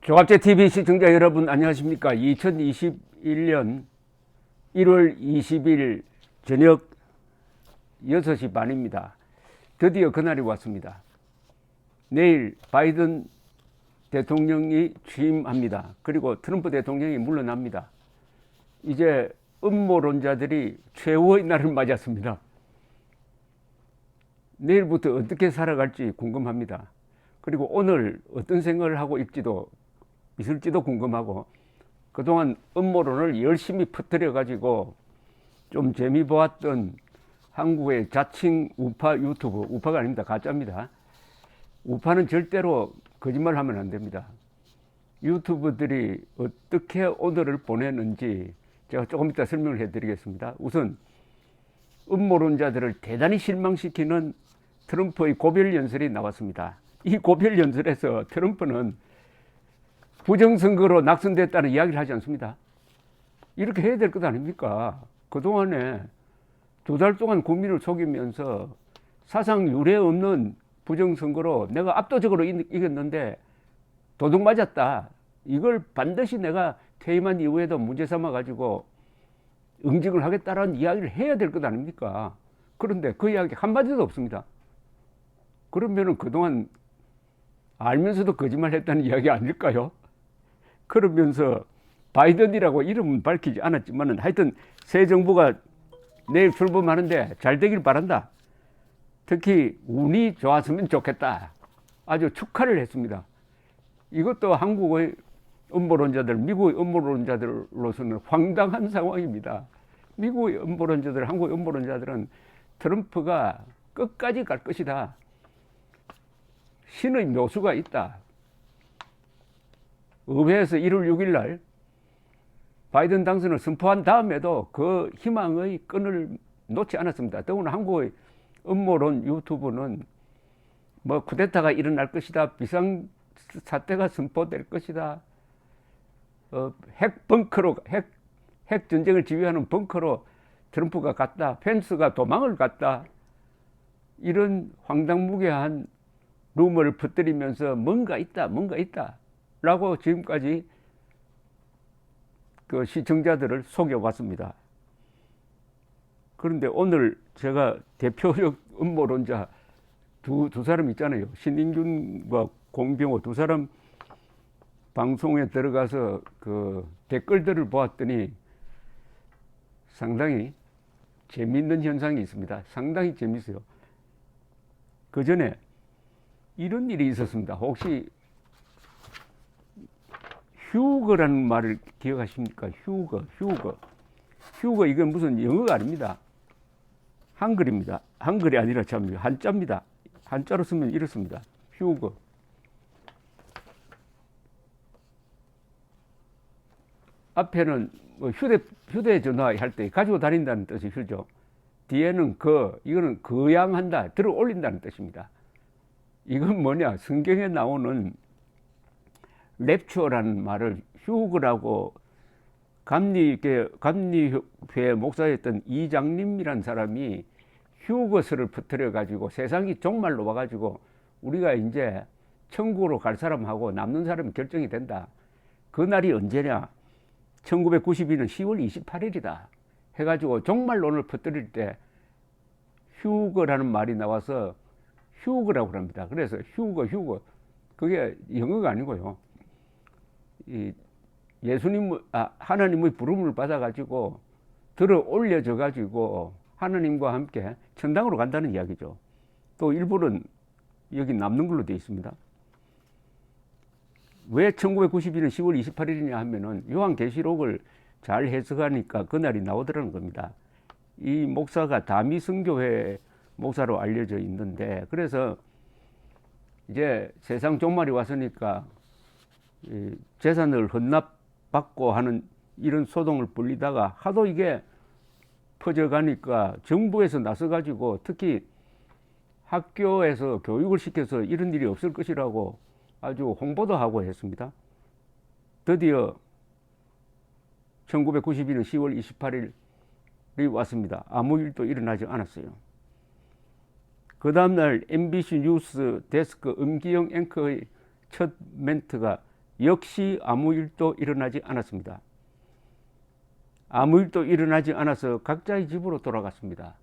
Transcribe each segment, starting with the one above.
조갑제TV 시청자 여러분 안녕하십니까. 2021년 1월 20일 저녁 6시 반입니다. 드디어 그날이 왔습니다. 내일 바이든 대통령이 취임합니다. 그리고 트럼프 대통령이 물러납니다. 이제 음모론자들이 최후의 날을 맞았습니다. 내일부터 어떻게 살아갈지 궁금합니다. 그리고 오늘 어떤 생각을 하고 있을지도 궁금하고, 그동안 음모론을 열심히 퍼뜨려 가지고 좀 재미 보았던 한국의 자칭 우파 유튜브, 우파가 아닙니다. 가짜입니다. 우파는 절대로 거짓말하면 안 됩니다. 유튜브들이 어떻게 오늘을 보내는지 제가 조금 이따 설명을 해드리겠습니다. 우선 음모론자들을 대단히 실망시키는 트럼프의 고별연설이 나왔습니다. 이 고별연설에서 트럼프는 부정선거로 낙선됐다는 이야기를 하지 않습니다. 이렇게 해야 될 것 아닙니까? 그동안에 2달 동안 국민을 속이면서 사상 유례 없는 부정선거로 내가 압도적으로 이겼는데 도둑 맞았다. 이걸 반드시 내가 퇴임한 이후에도 문제 삼아 가지고 응징을 하겠다라는 이야기를 해야 될 것 아닙니까? 그런데 그 이야기 한마디도 없습니다. 그러면은 그동안 알면서도 거짓말 했다는 이야기 아닐까요? 그러면서 바이든이라고 이름은 밝히지 않았지만 하여튼 새 정부가 내일 출범하는데 잘 되길 바란다. 특히 운이 좋았으면 좋겠다. 아주 축하를 했습니다. 이것도 한국의 음모론자들, 미국의 음모론자들로서는 황당한 상황입니다. 미국의 음모론자들, 한국의 음모론자들은 트럼프가 끝까지 갈 것이다. 신의 묘수가 있다. 의회에서 1월 6일 날 바이든 당선을 선포한 다음에도 그 희망의 끈을 놓지 않았습니다. 더구나 한국의 음모론 유튜브는 뭐 쿠데타가 일어날 것이다, 비상사태가 선포될 것이다, 핵 전쟁을 지휘하는 벙커로 트럼프가 갔다, 펜스가 도망을 갔다, 이런 황당무계한 루머를 퍼뜨리면서 뭔가 있다 라고 지금까지 그 시청자들을 속여왔습니다. 그런데 오늘 제가 대표적 음모론자 두 사람 있잖아요. 신인균과 공병호 두 사람 방송에 들어가서 그 댓글들을 보았더니 상당히 재미있는 현상이 있습니다. 상당히 재미있어요. 그 전에 이런 일이 있었습니다. 혹시 휴거라는 말을 기억하십니까? 휴거 이건 무슨 영어가 아닙니다. 한글입니다. 한글이 아니라 참 한자입니다. 한자로 쓰면 이렇습니다. 휴거. 앞에는 뭐 휴대전화 할 때 가지고 다닌다는 뜻이 휴죠. 뒤에는 이거는 거양한다, 들어 올린다는 뜻입니다. 이건 뭐냐? 성경에 나오는 랩추어라는 말을 휴거라고 감리회 목사였던 이장님이란 사람이 휴거설을 퍼뜨려 가지고 세상이 종말로 와 가지고 우리가 이제 천국으로 갈 사람하고 남는 사람이 결정이 된다. 그 날이 언제냐? 1992년 10월 28일이다. 해가지고 종말론을 퍼뜨릴 때 휴거라는 말이 나와서 휴거라고 합니다. 그래서 휴거. 그게 영어가 아니고요. 하나님의 부름을 받아가지고 들어 올려져 가지고 하나님과 함께 천당으로 간다는 이야기죠. 또 일부는 여기 남는 걸로 되어 있습니다. 왜 1992년 10월 28일이냐 하면은 요한계시록을 잘 해석하니까 그날이 나오더라는 겁니다. 이 목사가 다미성교회 목사로 알려져 있는데, 그래서 이제 세상 종말이 왔으니까 재산을 헌납받고 하는 이런 소동을 벌리다가 하도 이게 퍼져가니까 정부에서 나서가지고 특히 학교에서 교육을 시켜서 이런 일이 없을 것이라고 아주 홍보도 하고 했습니다. 드디어 1992년 10월 28일이 왔습니다. 아무 일도 일어나지 않았어요. 그 다음날 MBC 뉴스 데스크 엄기영 앵커의 첫 멘트가 역시 아무 일도 일어나지 않았습니다. 아무 일도 일어나지 않아서 각자의 집으로 돌아갔습니다.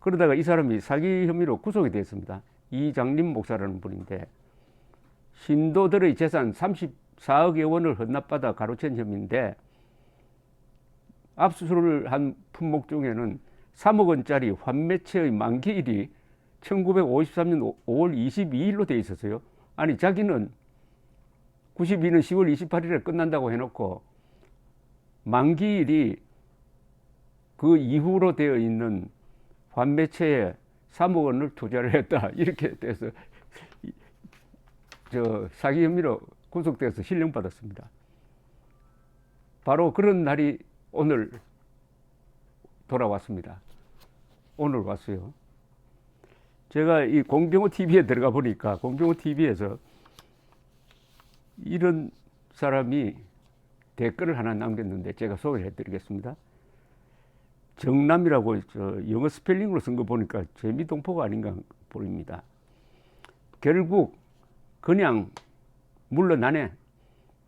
그러다가 이 사람이 사기 혐의로 구속이 됐습니다. 이장림 목사라는 분인데 신도들의 재산 34억여 원을 헌납받아 가로챈 혐의인데 압수수색을 한 품목 중에는 3억 원짜리 환매체의 만기일이 1953년 5월 22일로 돼 있었어요. 아니 자기는 92년 10월 28일에 끝난다고 해놓고 만기일이 그 이후로 되어 있는 환매체에 3억 원을 투자를 했다. 이렇게 돼서 사기 혐의로 구속돼서 실형받았습니다. 바로 그런 날이 오늘 돌아왔습니다. 오늘 왔어요. 제가 이 공병호 TV에 들어가 보니까 공병호 TV에서 이런 사람이 댓글을 하나 남겼는데 제가 소개를 해드리겠습니다. 정남이라고 영어 스펠링으로 쓴 거 보니까 재미동포가 아닌가 보입니다. 결국 그냥 물러나네.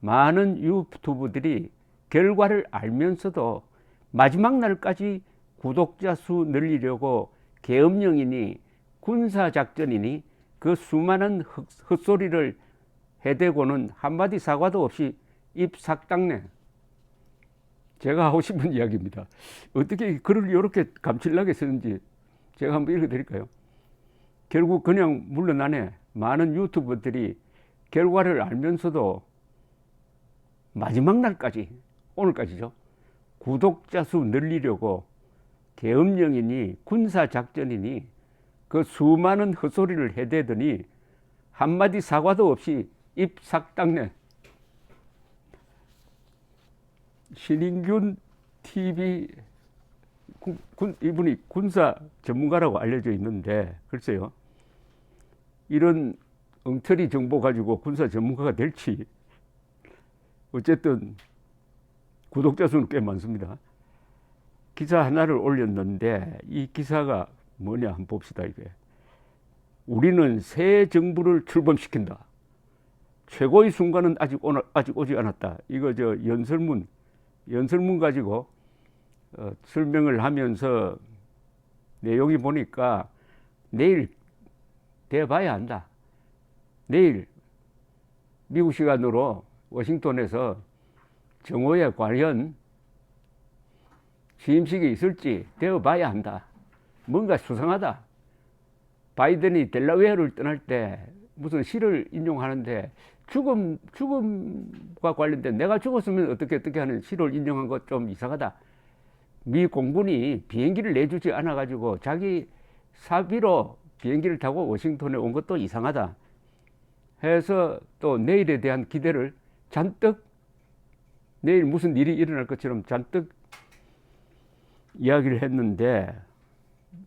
많은 유튜브들이 결과를 알면서도 마지막 날까지 구독자 수 늘리려고 계엄령이니 군사작전이니 그 수많은 헛소리를 해대고는 한마디 사과도 없이 입 싹 닦네. 제가 하고 싶은 이야기입니다. 어떻게 글을 이렇게 감칠나게 쓰는지 제가 한번 읽어드릴까요? 결국 그냥 물러나네. 많은 유튜버들이 결과를 알면서도 마지막 날까지, 오늘까지죠, 구독자 수 늘리려고 계엄령이니 군사작전이니 그 수많은 헛소리를 해대더니 한마디 사과도 없이 입 싹 닦네. 신인균 TV 이분이 군사 전문가라고 알려져 있는데 글쎄요, 이런 엉터리 정보 가지고 군사 전문가가 될지. 어쨌든 구독자 수는 꽤 많습니다. 기사 하나를 올렸는데 이 기사가 뭐냐 한번 봅시다. 이게 우리는 새 정부를 출범시킨다. 최고의 순간은 아직 오지 않았다. 이거 연설문 가지고 설명을 하면서 내용이 보니까 내일 돼봐야 한다. 내일 미국 시간으로 워싱턴에서 정오에 과연 취임식이 있을지 되어봐야 한다. 뭔가 수상하다. 바이든이 델라웨어를 떠날 때 무슨 시를 인용하는데 죽음과 관련된 내가 죽었으면 어떻게 하는 시를 인용한 것 좀 이상하다. 미 공군이 비행기를 내주지 않아 가지고 자기 사비로 비행기를 타고 워싱턴에 온 것도 이상하다 해서 또 내일에 대한 기대를 잔뜩, 내일 무슨 일이 일어날 것처럼 잔뜩 이야기를 했는데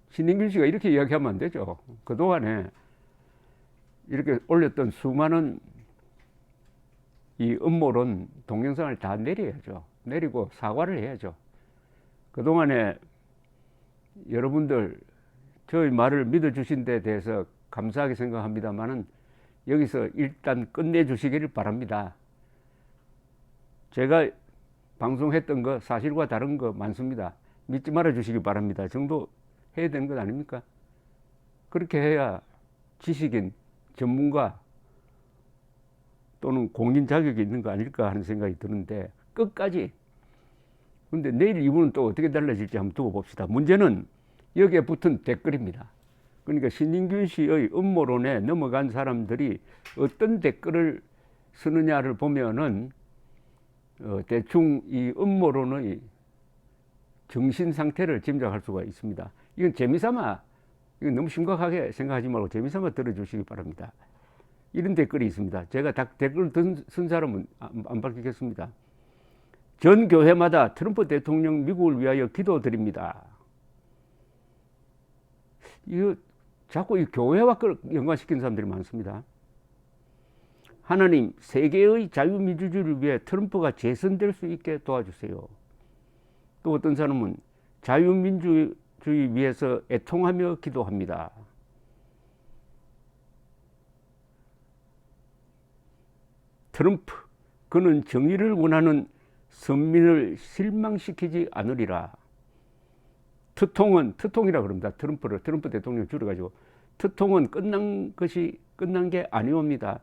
신인균 씨가 이렇게 이야기하면 안 되죠. 그동안에 이렇게 올렸던 수많은 이 음모론 동영상을 다 내려야죠. 내리고 사과를 해야죠. 그동안에 여러분들 저희 말을 믿어주신 데 대해서 감사하게 생각합니다만은 여기서 일단 끝내주시기를 바랍니다. 제가 방송했던 거 사실과 다른 거 많습니다. 믿지 말아 주시기 바랍니다. 정도 해야 되는 것 아닙니까? 그렇게 해야 지식인, 전문가 또는 공인 자격이 있는 거 아닐까 하는 생각이 드는데 끝까지. 근데 내일 이분은 또 어떻게 달라질지 한번 두고 봅시다. 문제는 여기에 붙은 댓글입니다. 그러니까 신인균 씨의 음모론에 넘어간 사람들이 어떤 댓글을 쓰느냐를 보면은 대충 이 음모론의 정신 상태를 짐작할 수가 있습니다. 이건 재미삼아, 이건 너무 심각하게 생각하지 말고 재미삼아 들어주시기 바랍니다. 이런 댓글이 있습니다. 제가 댓글 쓴 사람은 안 밝히겠습니다. 전 교회마다 트럼프 대통령 미국을 위하여 기도드립니다. 이거 자꾸 이 교회와 연관시키는 사람들이 많습니다. 하나님, 세계의 자유민주주의를 위해 트럼프가 재선될 수 있게 도와주세요. 또 어떤 사람은 자유민주주의 위해서 애통하며 기도합니다. 트럼프, 그는 정의를 원하는 선민을 실망시키지 않으리라. 트통이라 그럽니다. 트럼프 대통령 줄여가지고 트통은 끝난 게 아니옵니다.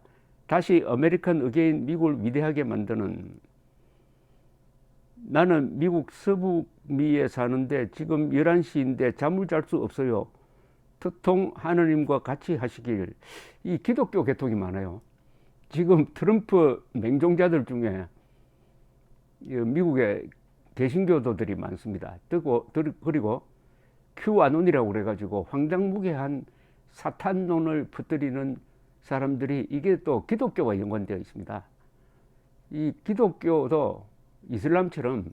다시 아메리칸 어게인, 미국을 위대하게 만드는. 나는 미국 서북미에 사는데 지금 11시인데 잠을 잘 수 없어요. 트통 하느님과 같이 하시길. 이 기독교 계통이 많아요. 지금 트럼프 맹종자들 중에 미국의 개신교도들이 많습니다. 그리고 큐아논이라고 그래가지고 황당무계한 사탄론을 퍼뜨리는 사람들이, 이게 또 기독교와 연관되어 있습니다. 이 기독교도 이슬람처럼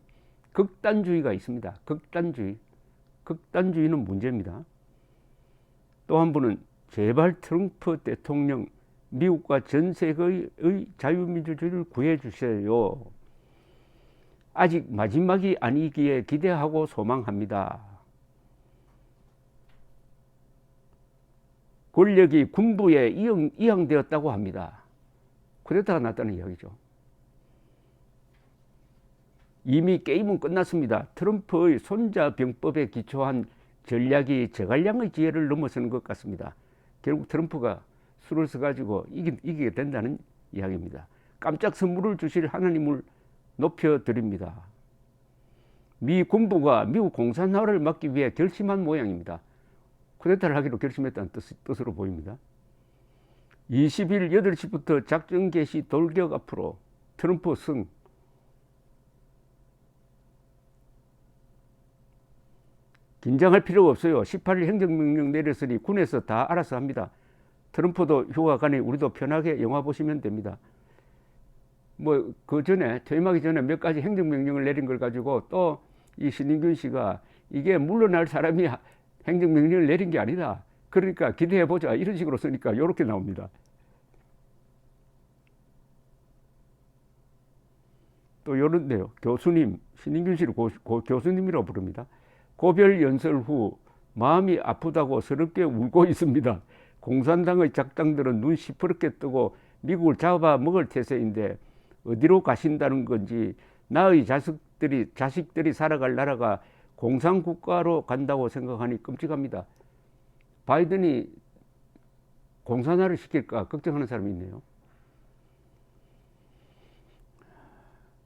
극단주의가 있습니다. 극단주의는 문제입니다. 또 한 분은 제발 트럼프 대통령 미국과 전 세계의 자유민주주의를 구해주세요. 아직 마지막이 아니기에 기대하고 소망합니다. 권력이 군부에 이양되었다고 합니다. 쿠데타가 났다는 이야기죠. 이미 게임은 끝났습니다. 트럼프의 손자병법에 기초한 전략이 제갈량의 지혜를 넘어서는 것 같습니다. 결국 트럼프가 수를 써가지고 이기게 된다는 이야기입니다. 깜짝 선물을 주실 하나님을 높여드립니다. 미 군부가 미국 공산화를 막기 위해 결심한 모양입니다. 쿠데타를 하기로 결심했다는 뜻으로 보입니다. 20일 8시부터 작전 개시 돌격 앞으로 트럼프 승. 긴장할 필요가 없어요. 18일 행정명령 내렸으니 군에서 다 알아서 합니다. 트럼프도 휴가 가니 우리도 편하게 영화 보시면 됩니다. 그 전에, 퇴임하기 전에 몇 가지 행정명령을 내린 걸 가지고 또 이 신인균 씨가 이게 물러날 사람이 행정명령을 내린 게 아니다. 그러니까 기대해보자. 이런 식으로 쓰니까 이렇게 나옵니다. 또 요런데요. 교수님, 신인균 씨를 교수님이라고 부릅니다. 고별 연설 후 마음이 아프다고 서럽게 울고 있습니다. 공산당의 작당들은 눈 시퍼렇게 뜨고 미국을 잡아먹을 태세인데 어디로 가신다는 건지, 나의 자식들이 살아갈 나라가 공산국가로 간다고 생각하니 끔찍합니다. 바이든이 공산화를 시킬까 걱정하는 사람이 있네요.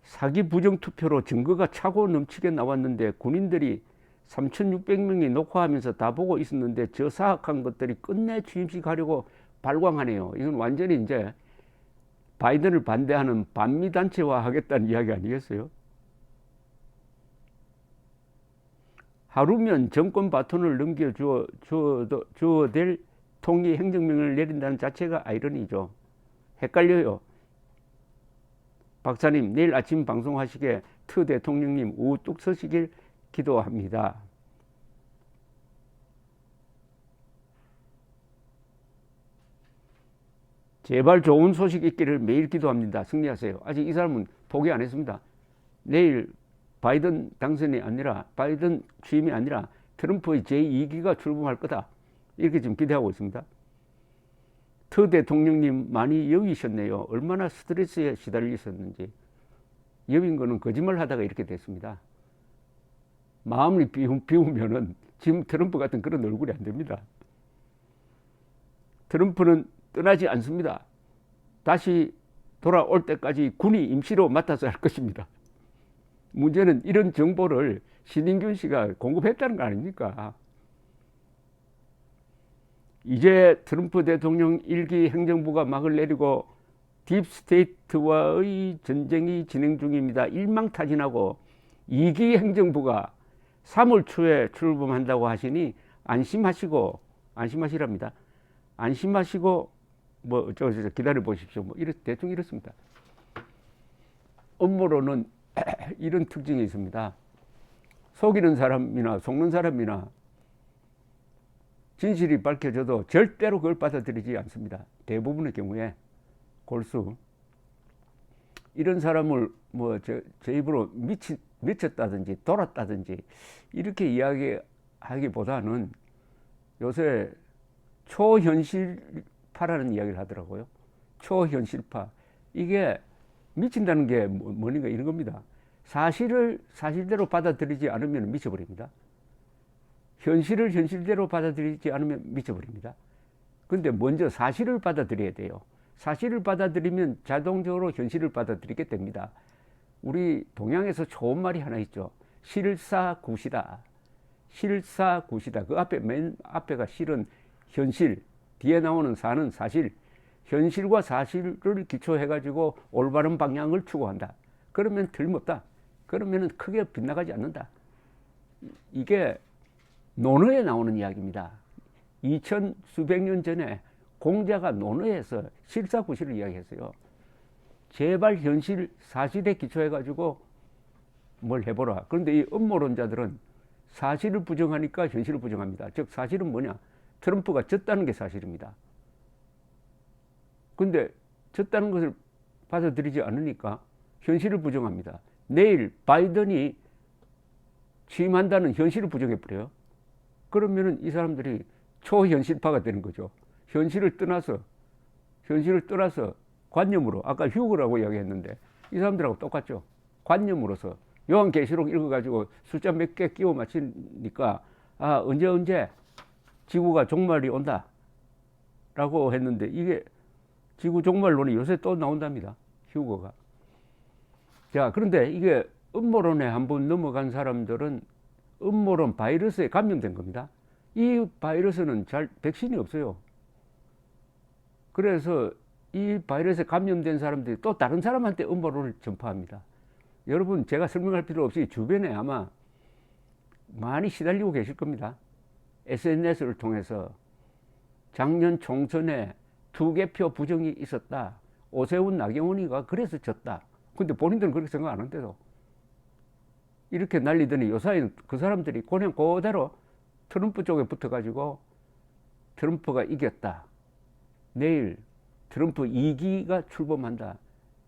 사기 부정투표로 증거가 차고 넘치게 나왔는데 군인들이 3,600명이 녹화하면서 다 보고 있었는데 저 사악한 것들이 끝내 취임식하려고 발광하네요. 이건 완전히 이제 바이든을 반대하는 반미단체화 하겠다는 이야기 아니겠어요? 하루면 정권 바톤을 넘겨주어야 될 통일 행정명령을 내린다는 자체가 아이러니죠. 헷갈려요. 박사님, 내일 아침 방송하시게 트 대통령님 우뚝 서시길 기도합니다. 제발 좋은 소식 있기를 매일 기도합니다. 승리하세요. 아직 이 사람은 포기 안 했습니다. 내일 바이든 당선이 아니라, 바이든 취임이 아니라 트럼프의 제2기가 출범할 거다. 이렇게 지금 기대하고 있습니다. 트 대통령님 많이 여위셨네요. 얼마나 스트레스에 시달리셨는지. 여윈 거는 거짓말 하다가 이렇게 됐습니다. 마음이 비우면은 지금 트럼프 같은 그런 얼굴이 안 됩니다. 트럼프는 떠나지 않습니다. 다시 돌아올 때까지 군이 임시로 맡아서 할 것입니다. 문제는 이런 정보를 신인균 씨가 공급했다는 거 아닙니까? 이제 트럼프 대통령 1기 행정부가 막을 내리고 딥스테이트와의 전쟁이 진행 중입니다. 일망타진하고 2기 행정부가 3월 초에 출범한다고 하시니 안심하시랍니다. 안심하시고 기다려 보십시오. 대충 이렇습니다. 업무로는 이런 특징이 있습니다. 속이는 사람이나 속는 사람이나 진실이 밝혀져도 절대로 그걸 받아들이지 않습니다. 대부분의 경우에 골수. 이런 사람을 제 입으로 미쳤다든지 돌았다든지 이렇게 이야기하기보다는 요새 초현실파라는 이야기를 하더라고요. 초현실파. 이게 미친다는 게 뭐니까 이런 겁니다. 사실을 사실대로 받아들이지 않으면 미쳐버립니다. 현실을 현실대로 받아들이지 않으면 미쳐버립니다. 근데 먼저 사실을 받아들여야 돼요. 사실을 받아들이면 자동적으로 현실을 받아들이게 됩니다. 우리 동양에서 좋은 말이 하나 있죠. 실사구시다. 실사구시다. 그 앞에 맨 앞에가 실은 현실, 뒤에 나오는 사는 사실. 현실과 사실을 기초해가지고 올바른 방향을 추구한다. 그러면 틀림없다. 그러면 크게 빗나가지 않는다. 이게 논어에 나오는 이야기입니다. 2000 수백 년 전에 공자가 논어에서 실사구시를 이야기했어요. 제발 현실, 사실에 기초해가지고 뭘 해보라. 그런데 이 음모론자들은 사실을 부정하니까 현실을 부정합니다. 즉 사실은 뭐냐? 트럼프가 졌다는 게 사실입니다. 근데 졌다는 것을 받아들이지 않으니까 현실을 부정합니다. 내일 바이든이 취임한다는 현실을 부정해버려요. 그러면은 이 사람들이 초현실파가 되는 거죠. 현실을 떠나서 관념으로, 아까 휴거라고 이야기했는데 이 사람들하고 똑같죠. 관념으로서 요한계시록 읽어가지고 숫자 몇 개 끼워 맞히니까 아 언제 지구가 종말이 온다 라고 했는데 이게 지구 종말론이 요새 또 나온답니다. 휴거가. 자, 그런데 이게 음모론에 한번 넘어간 사람들은 음모론 바이러스에 감염된 겁니다. 이 바이러스는 백신이 없어요. 그래서 이 바이러스에 감염된 사람들이 또 다른 사람한테 음모론을 전파합니다. 여러분, 제가 설명할 필요 없이 주변에 아마 많이 시달리고 계실 겁니다. SNS를 통해서 작년 총선에 2개 표 부정이 있었다. 오세훈, 나경원이가 그래서 졌다. 근데 본인들은 그렇게 생각 안 한대도. 이렇게 난리더니 요사이는 그 사람들이 그냥 그대로 트럼프 쪽에 붙어가지고 트럼프가 이겼다. 내일 트럼프 2기가 출범한다.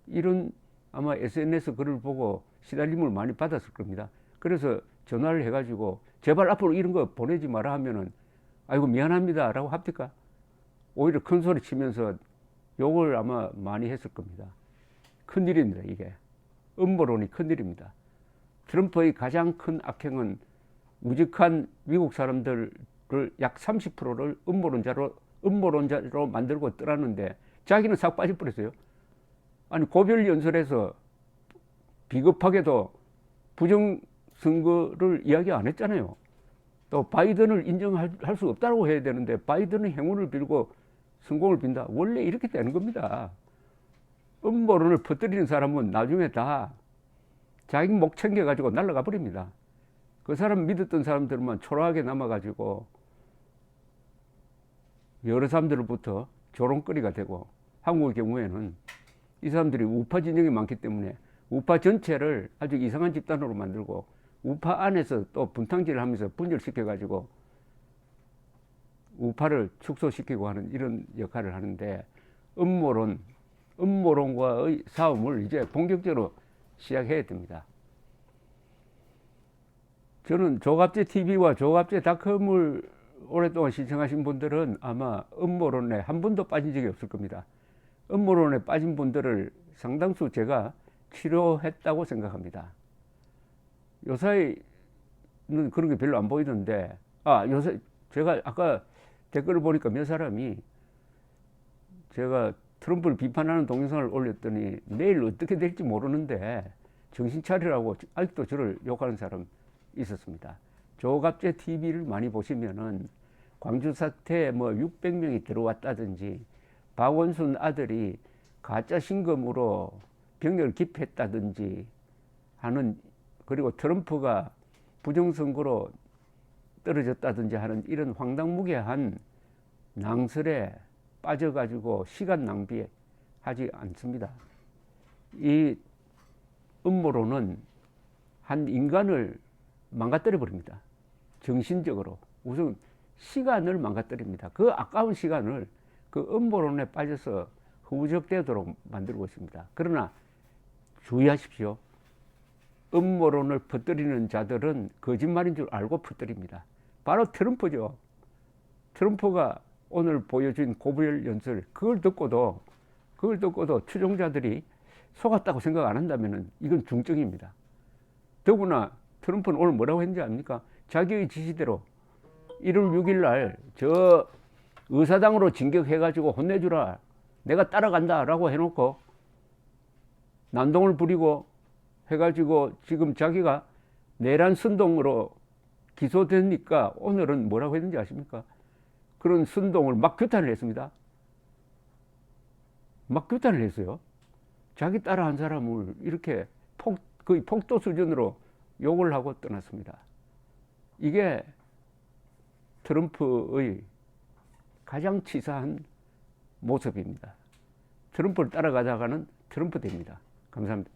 이런 아마 SNS 글을 보고 시달림을 많이 받았을 겁니다. 그래서 전화를 해가지고 제발 앞으로 이런 거 보내지 마라 하면은 아이고 미안합니다 라고 합니까? 오히려 큰 소리 치면서 욕을 아마 많이 했을 겁니다. 큰일입니다. 이게 음모론이 큰일입니다. 트럼프의 가장 큰 악행은 우직한 미국 사람들을 약 30%를 음모론자로 만들고 떠났는데 자기는 싹 빠져버렸어요. 아니 고별연설에서 비겁하게도 부정선거를 이야기 안 했잖아요. 또 바이든을 인정할 수 없다고 해야 되는데 바이든은 행운을 빌고 성공을 빈다. 원래 이렇게 되는 겁니다. 음모론을 퍼뜨리는 사람은 나중에 다 자기 목 챙겨가지고 날아가 버립니다. 그 사람 믿었던 사람들만 초라하게 남아가지고 여러 사람들로부터 조롱거리가 되고, 한국의 경우에는 이 사람들이 우파 진영이 많기 때문에 우파 전체를 아주 이상한 집단으로 만들고 우파 안에서 또 분탕질을 하면서 분열시켜가지고 우파를 축소시키고 하는 이런 역할을 하는데, 음모론과의 싸움을 이제 본격적으로 시작해야 됩니다. 저는 조갑제 TV와 조갑제 닷컴을 오랫동안 시청하신 분들은 아마 음모론에 한 번도 빠진 적이 없을 겁니다. 음모론에 빠진 분들을 상당수 제가 치료했다고 생각합니다. 요사이는 그런 게 별로 안 보이던데, 요새 제가 아까 댓글을 보니까 몇 사람이 제가 트럼프를 비판하는 동영상을 올렸더니 내일 어떻게 될지 모르는데 정신 차리라고 아직도 저를 욕하는 사람 있었습니다. 조갑제 TV를 많이 보시면은 광주 사태에 뭐 600명이 들어왔다든지 박원순 아들이 가짜 신검으로 병력을 기피했다든지 하는, 그리고 트럼프가 부정선거로 떨어졌다든지 하는 이런 황당무계한 낭설에 빠져가지고 시간 낭비하지 않습니다. 이 음모론은 한 인간을 망가뜨려 버립니다. 정신적으로. 우선 시간을 망가뜨립니다. 그 아까운 시간을 그 음모론에 빠져서 후적되도록 만들고 있습니다. 그러나 주의하십시오. 음모론을 퍼뜨리는 자들은 거짓말인 줄 알고 퍼뜨립니다. 바로 트럼프죠. 트럼프가 오늘 보여준 고별 연설, 그걸 듣고도 추종자들이 속았다고 생각 안 한다면 이건 중증입니다. 더구나 트럼프는 오늘 뭐라고 했는지 압니까? 자기의 지시대로 1월 6일 날 저 의사당으로 진격해가지고 혼내주라. 내가 따라간다 라고 해놓고 난동을 부리고 해가지고 지금 자기가 내란 선동으로 기소되니까 오늘은 뭐라고 했는지 아십니까? 그런 선동을 막 규탄을 했습니다. 막 규탄을 했어요. 자기 따라한 사람을 이렇게 거의 폭도 수준으로 욕을 하고 떠났습니다. 이게 트럼프의 가장 치사한 모습입니다. 트럼프를 따라가다가는 트럼프 됩니다. 감사합니다.